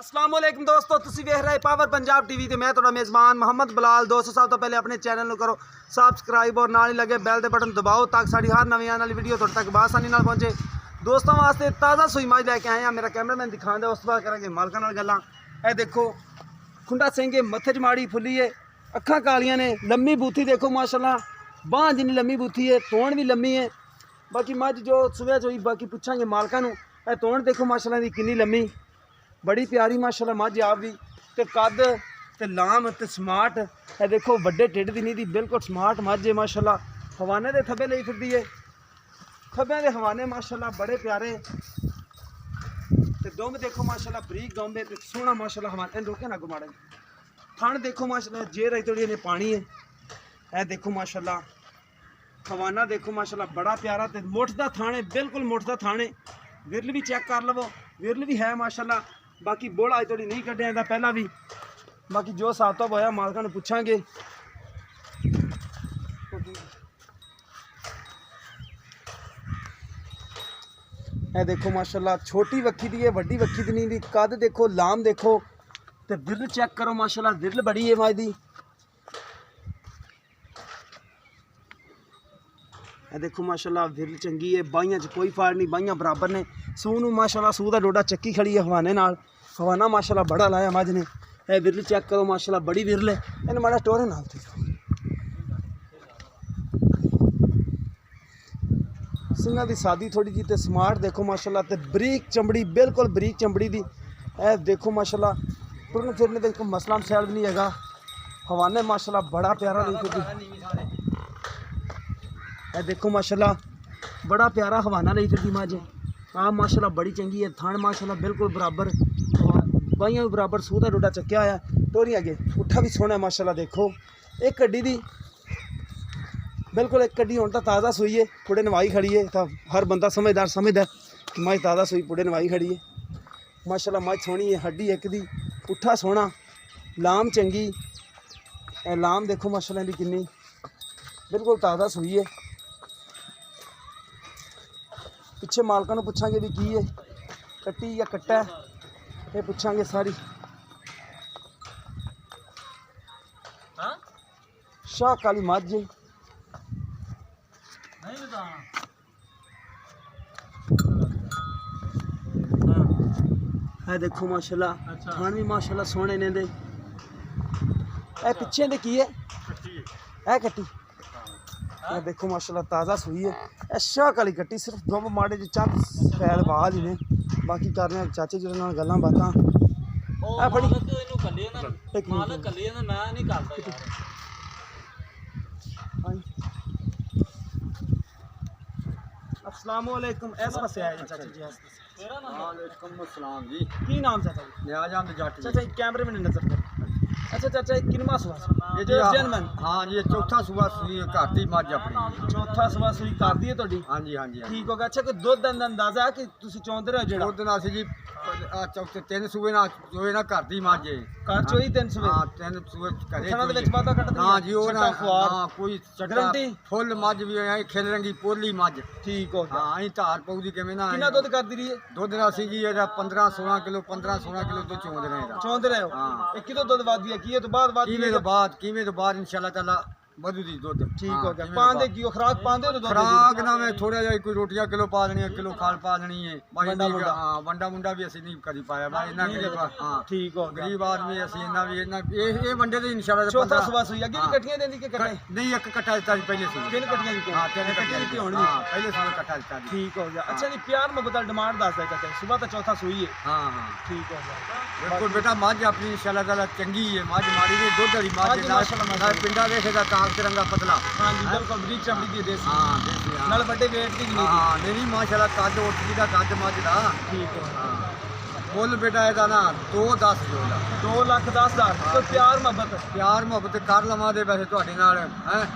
अस्सलामुअलैकुम दोस्तों, ਤੁਸੀਂ ਵੇਖ ਰਹੇ पावर पंजाब टीवी ਤੇ मैं ਤੁਹਾਡਾ मेज़बान मोहम्मद बिलाल। दोस्तों सब तो पहले अपने चैनल ਨੂੰ ਕਰੋ सब्सक्राइब और ਨਾਲ ਹੀ ਲੱਗੇ ਬੈਲ ਦੇ ਬਟਨ ਦਬਾਓ ਤਾਂ ਕਿ ਸਾਡੀ ਹਰ ਨਵੀਂ ਆਉਣ ਵਾਲੀ ਵੀਡੀਓ ਤੁਹਾਡੇ ਤੱਕ ਬਾਸਾਨੀ ਨਾਲ ਪਹੁੰਚੇ। ਦੋਸਤਾਂ ਵਾਸਤੇ ਤਾਜ਼ਾ ਸੂਈ ਮੱਝ ਲੈ ਕੇ ਆਏ ਆ। ਮੇਰਾ ਕੈਮਰਾਮੈਨ ਦਿਖਾਉਂਦਾ, ਉਸ ਤੋਂ ਬਾਅਦ ਕਰਾਂਗੇ ਮਾਲਕਾਂ ਨਾਲ ਗੱਲਾਂ। ਇਹ ਦੇਖੋ ਖੁੰਡਾ ਸਿੰਘ ਮੱਥੇ 'ਚ ਮਾੜੀ ਫੁੱਲੀ ਹੈ, ਅੱਖਾਂ ਕਾਲੀਆਂ ਨੇ, ਲੰਮੀ ਬੂਥੀ ਦੇਖੋ माशाल्लाह, ਬਾਂਹ ਜਿੰਨੀ ਲੰਮੀ ਬੂਥੀ ਹੈ, ਤੋਣ ਵੀ ਲੰਮੀ ਹੈ। ਬਾਕੀ ਮੱਝ ਜੋ ਸਵੇਰ ਚ ਹੋਈ, ਬਾਕੀ ਪੁੱਛਾਂਗੇ ਮਾਲਕਾਂ ਨੂੰ। ਇਹ ਤੋਣ ਦੇਖੋ माशाल्लाह ਦੀ ਕਿੰਨੀ ਲੰਮੀ, बड़ी प्यारी माशाल्लाह मझ आप भी ते कद ते लाम ते स्मार्ट। है देखो बड़े ढिड दी नहीं दी, बिल्कुल स्मार्ट मझ है माशाल्लाह। हवाने दे थब्बे लई फिरदी है, थब्बे दे हवाने माशाल्लाह बड़े प्यारे ते दुंब देखो माशाल्लाह बरीक दुंब है ते सोहना माशाल्लाह। हवाने रोके ना गुमाड़े थण देखो माशाल्लाह, जे रही थोड़ी ने पानी है। है देखो माशाल्लाह हवाना देखो माशाल्लाह बड़ा प्यारा ते मुठ दा थान है, बिल्कुल मुठ दा थान है। विरल भी चेक कर लवो, विरल भी है माशाल्लाह। बाकी बोला अज थोड़ी नहीं कढ़िया इहदा पहला भी। बाकी जो साफ तो होया मालकां नूं पुछांगे। ए देखो माशाल्लाह छोटी वक्खी दी है, वड्डी वक्खी दी नहीं दी। कद देखो, लाम देखो ते विरल चेक करो माशाल्लाह, विरल बड़ी है मझ दी। देखो माशाल्लाह विरल चंगी है, बाइयां च कोई फाड़ नहीं, बाइयां बराबर ने। सूह नूं माशाल्लाह सूह दा डोडा चक्की खड़ी है हवाने नाल। हवाना माशाल्लाह बड़ा लाया मझ ने। ए विरल चेक करो माशाल्लाह बड़ी विरल है। इन्हें माड़ा टोरे नाल सिंगा दी सादी थोड़ी जी ते स्मार्ट देखो माशाल्लाह ते बरीक चमड़ी, बिल्कुल बरीक चमड़ी दी। ए देखो माशाल्लाह टुरन फिरने का कोई मसला मसैल भी नहीं हैगा। हवाने माशाल्लाह बड़ा प्यारा ए देखो माशाल्लाह बड़ा प्यारा हवाना नहीं फिरदी मझ। हाँ माशाल्लाह बड़ी चंगी है, थान माशाल्लाह बिल्कुल बराबर, बाइयां भी बराबर, सूह दा डोडा चक्या होया। टोरी अगे उठा भी सोहना माशाल्लाह। देखो एक कड्डी दी बिल्कुल, एक कड्डी हुण तां ताज़ा सूई है, पुड़े नवाई खड़ी है। तो हर बंदा समझदार समझदा मझ ताज़ा सूई पुड़े नवाई खड़ी है माशाल्लाह। मझ सोहनी है, हड्डी एक दी, उठा सोहना, लाम चंगी। लाम देखो माशाल्लाह दी किन्नी, बिल्कुल ताज़ा सूई है। पिछे मालकां नूं पुछांगे भी की है, कट्टी या कट्टा है, ये पुछांगे सारी। शाह काली मझ है देखो माशाल्लाह, थान भी माशाल्लाह सोहने ने दे। ए पिछे दे की है, ए कट्टी ये देखो माशाल्लाह ताज़ा सूई है। ए शाह काली कट्टी, सिर्फ दुंब माड़े जी चक फैल बाल ही ने। बाकी कर रहे हैं चाचे जी नाल गल्लां बातां। ए फड़ी एक मिनट अस्सलाम वालेकुम। ऐस पासे आए जी चाचा जी। वालेकुम अस्सलाम जी। की नाम चाचा जी? नियाज़ जट चाचा जी कैमरे में नजर कर। अच्छा चाचा किनवा सुबह ये जी हाँ जी, चौथा सुबह सुई घर दी मझ अपनी। चौथा सुबह सुई कर दी है तुहाडी? हाँ जी हाँ जी ठीक हो गया। अच्छा कोई दुध दा अंदाजा है कि तुसी चौंदे रहो जेड़ा? दुध नाल जी चौथे तीन सूबे ना जो ना घर दी मझ है। घर चो ही 3 सूबे? हाँ 3 सूबे घरे खाना दे विच वादा कटदी? हाँ जी वो ना हाँ कोई गारंटी फुल मझ भी है, खेल रंगी पोली मझ। ठीक हो गया। हाँ अं धार पऊदी किवें ना। कितना दुध करदी रही है? दुध ना सी जी 15-16 किलो, 15-16 किलो तो चोंद रहे हैं। चौंदे रहे हो? हाँ। एक किलो दुध वादी है की तो बाद किवें तो बाद इंशाल्लाह ताला बधू दी दुध। ठीक हो गया। पांदे की खुराक पांदे तो दुध खुराक ना मैं थोड़ा जिहा कोई रोटियां किलो पा देनी है, किलो खाल पा देनी है। हाँ वंडा मुंडा भी असं नहीं करी पाया मैं इन्ना गरीब। हाँ ठीक हो गरीब आदमी असं इन्ना भी इन्ना ये वंडे तो इंशाल्लाह। चौथा सुबह सुई अगे भी कट्टियां देंदी के कट्टे? नहीं एक कट्टा दिता पहले सुई। 3 कट्टियां दी? हां 3 कट्टियां दी होनी। हां पहले सुई कट्टा दिता। ठीक हो गया। अच्छा जी प्यार मोहब्बत डिमांड दस दे चाचा, सुबह तो चौथा सुई है। हां हां ठीक हो गया। बिल्कुल बेटा मझ अपनी इंशाल्लाह ताला चंगी है। मझ माड़ी दी दुध वाली मझ ना पिंडा देखेगा काग तिरंगा पतला। हाँ जी बिल्कुल बरीक चमड़ी दी देसी। हाँ देसी नाल बड़े वेट दी नहीं? हाँ नहीं माशाल्लाह कद उठदी दा कद मझ दा। ठीक हो। हाँ मुल बेटा ਇਹਦਾ ना 2-10 जोड़ा 2,10,000। कोई प्यार मोहब्बत कर लवां दे वैसे ਤੁਹਾਡੇ ਨਾਲ ਹੈ।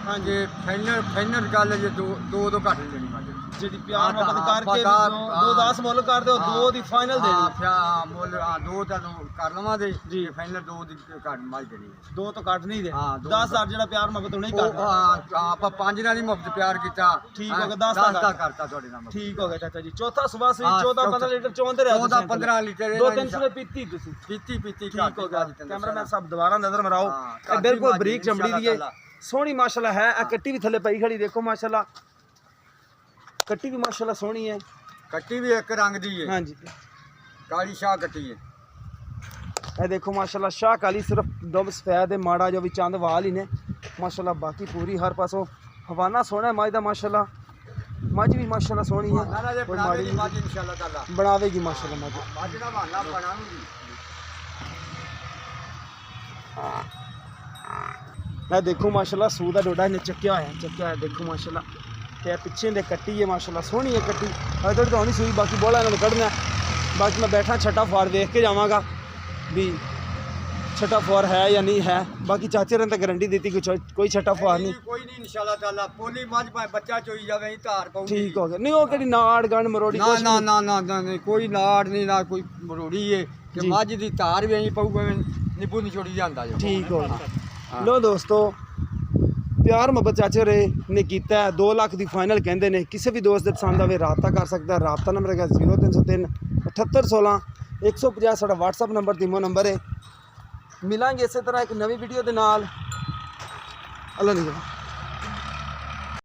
हाँ जी फाइनल गल जे 2 ਤੋਂ ਘੱਟ ਨਹੀਂ ਦੇਣੀ मझ। ਜਿਹੜੀ ਪਿਆਰ ਹਾਂ, ਮੁਹੱਬਤ ਹਾਂ, ਕਰਕੇ ਹਾਂ, ਦੋ 10 ਮੁੱਲ ਕਰ ਦਿਓ, ਦੋ ਦੀ ਫਾਈਨਲ ਹਾਂ ਦੇਣੀ, ਪਿਆ ਮੁੱਲ ਦੋ ਤੁਹਾਨੂੰ ਕਰ ਲਵਾਂਗੇ ਜੀ। ਫਾਈਨਲ ਦੋ ਦੀ ਘੱਟ ਮੱਝ ਦੇਣੀ ਹੈ। ਦੋ ਤੋਂ ਘੱਟ ਨਹੀਂ ਦੇ। ਹਾਂ, ਦੋ 10,000 ਜਿਹੜਾ ਪਿਆਰ ਮੁਹੱਬਤ ਉਹ ਨਹੀਂ ਉਹ ਕਰਦਾ। ਹਾਂ, ਆਪਾਂ 5 ਨਾਲ ਹੀ ਮੁਫਤ ਪਿਆਰ ਕੀਤਾ। ਠੀਕ ਹੋ ਗਿਆ, 10 ਦਾ ਦਾ ਕਰਤਾ ਤੁਹਾਡੇ ਨਾਲ। ਠੀਕ ਹੋ ਗਿਆ ਚਾਚਾ ਜੀ। ਚੌਥਾ ਸਵੇਰ ਸੀ ਹਾਂ, 14-15 ਲੀਟਰ ਚੋਂਦੇ ਰਹੇ 14-15 ਲੀਟਰ ਦੋ ਤਿੰਨ ਸਵੇਰ ਪੀਤੀ ਤੁਸੀਂ। ਪੀਤੀ ਠੀਕ ਹੋ ਗਿਆ। ਕੈਮਰਾਮੈਨ ਸਾਹਿਬ ਦੁਬਾਰਾ ਨਜ਼ਰ ਮਰਾਓ। ਹਾਂ, ਇਹ ਕਾਫੀ ਬਿਲਕੁਲ ਮੱਝ ਬਰੀਕ ਚਮੜੀ ਦੀ ਹੈ, ਇਨਸ਼ਾਅੱਲਾ। ਸੋਹਣੀ ਮਾਸ਼ਾਅੱਲਾ ਹੈ। ਇਹ ਕੱਟੀ ਵੀ ਥੱਲੇ ਪਈ ਖੜੀ, ਦੇਖੋ ਮਾਸ਼ਾਅੱਲਾ ਕੱਟੀ ਵੀ ਮਾਸ਼ਾਅੱਲਾ ਸੋਹਣੀ ਹੈ। ਕੱਟੀ ਵੀ ਇੱਕ ਰੰਗ ਦੀ ਹੈ, ਹਾਂਜੀ ਕਾਲੀ ਸ਼ਾਹ ਕੱਟੀ ਹੈ। ਇਹ ਦੇਖੋ ਮਾਸ਼ਾਅੱਲਾ ਸ਼ਾਹ ਕਾਲੀ, ਸਿਰਫ ਦੁੱਬ ਸਫੈਦ ਦੇ ਮਾੜਾ ਜੋ ਵੀ ਚੰਦ ਵਾਲ ਹੀ ਨੇ ਮਾਸ਼ਾਅੱਲਾ, ਬਾਕੀ ਪੂਰੀ ਹਰ ਪਾਸੋਂ ਹਵਾਨਾ ਸੋਹਣਾ ਹੈ ਮੱਝ ਦਾ ਮਾਸ਼ਾਅੱਲਾ। ਮੱਝ ਵੀ ਮਾਸ਼ਾਅੱਲਾ ਸੋਹਣੀ ਹੈ, ਨਾਲਾ ਜੇ ਕੋਈ ਬਣਾਵੇ ਮਾੜੀ ਦੀ ਨਹੀਂ। ਮੱਝ ਇਨਸ਼ਾਅੱਲਾ ਤਾਲਾ ਬਣਾਵੇਗੀ ਮਾਸ਼ਾਅੱਲਾ ਮੱਝ। ਮੱਝ ਦਾ ਬਹਾਨਾ ਬਣਾਉਂਗੀ। ਇਹ ਦੇਖੋ ਮਾਸ਼ਾਅੱਲਾ ਸੂ ਦਾ ਡੋਡਾ ਇਹਨੇ ਚੱਕਿਆ ਹੋਇਆ ਦੇਖੋ ਮਾਸ਼ਾਅੱਲਾ। ਤੇ ਇਹ ਪਿੱਛੇ ਦੇ ਕੱਟੀ ਹੈ ਮਾਸ਼ਾਅੱਲਾ, ਸੋਹਣੀ ਹੈ ਕੱਟੀ। ਅਜੇ ਤੱਕ ਤਾਂ ਨਹੀਂ ਸੂਈ, ਬਾਕੀ ਬੋਲਾ ਇਹਨਾਂ ਨੂੰ ਕੱਢਣਾ। ਬਾਕੀ ਮੈਂ ਬੈਠਾ ਛੱਟਾ ਫੁਆਰ ਵੇਖ ਕੇ ਜਾਵਾਂਗਾ ਵੀ ਛੱਟਾ ਫੁਆਰ ਹੈ ਜਾਂ ਨਹੀਂ ਹੈ। ਬਾਕੀ ਚਾਚੇ ਨੇ ਤਾਂ ਗਾਰੰਟੀ ਦਿੱਤੀ ਕਿ ਕੋਈ ਛੱਟਾ ਫੁਆਰ ਨਹੀਂ। ਕੋਈ ਨਹੀਂ ਇਨਸ਼ਾਅੱਲਾ ਤਾਲਾ ਪੋਲੀ ਮੱਝ ਭਾਵੇਂ ਬੱਚਾ ਚੋਈ ਜਾਵੇ ਅਸੀਂ ਧਾਰ ਪਾਉਂਗੀ। ਠੀਕ ਹੋ ਗਿਆ। ਨਹੀਂ ਉਹ ਕਿਹੜੀ ਨਾੜ ਗੰਢ ਮਰੋੜੀ ਨਾ ਕੁਛ ਨਾ ਨਹੀਂ। ਨਾ ਨਾ ਨਾ ਨਹੀਂ, ਕੋਈ ਨਾੜ ਨਹੀਂ, ਨਾ ਕੋਈ ਮਰੋੜੀ ਹੈ ਕਿ ਜੀ। ਮੱਝ ਦੀ ਧਾਰ ਵੀ ਅਸੀਂ ਪਾਊਗਾ ਨਿੱਬੂ ਨਿਚੋੜੀ ਜਾਂਦਾ ਜੋ। ਠੀਕ ਹੋ ਗਿਆ। ਲੋ ਦੋਸਤੋ, ਪਿਆਰ ਮੁਹੱਬਤ ਚਾਚੇ ਰੇ ਨੇ ਕੀਤਾ ਹੈ। 2 ਲੱਖ ਦੀ ਫਾਈਨਲ ਕਹਿੰਦੇ ਨੇ। ਕਿਸੇ ਵੀ ਦੋਸਤ ਦੇ ਪਸੰਦ ਆਵੇ ਰਾਬਤਾ ਕਰ ਸਕਦਾ ਹੈ। ਰਾਬਤਾ ਨੰਬਰ ਹੈਗਾ 0303 7816 150। ਸਾਡਾ WhatsApp ਨੰਬਰ ਟੀਮੋ ਨੰਬਰ ਹੈ। ਮਿਲਾਂਗੇ ਇਸੇ ਤਰ੍ਹਾਂ ਇੱਕ ਨਵੀਂ ਵੀਡੀਓ ਦੇ ਨਾਲ। ਅੱਲਾ ਨਿਗਰਾਨ।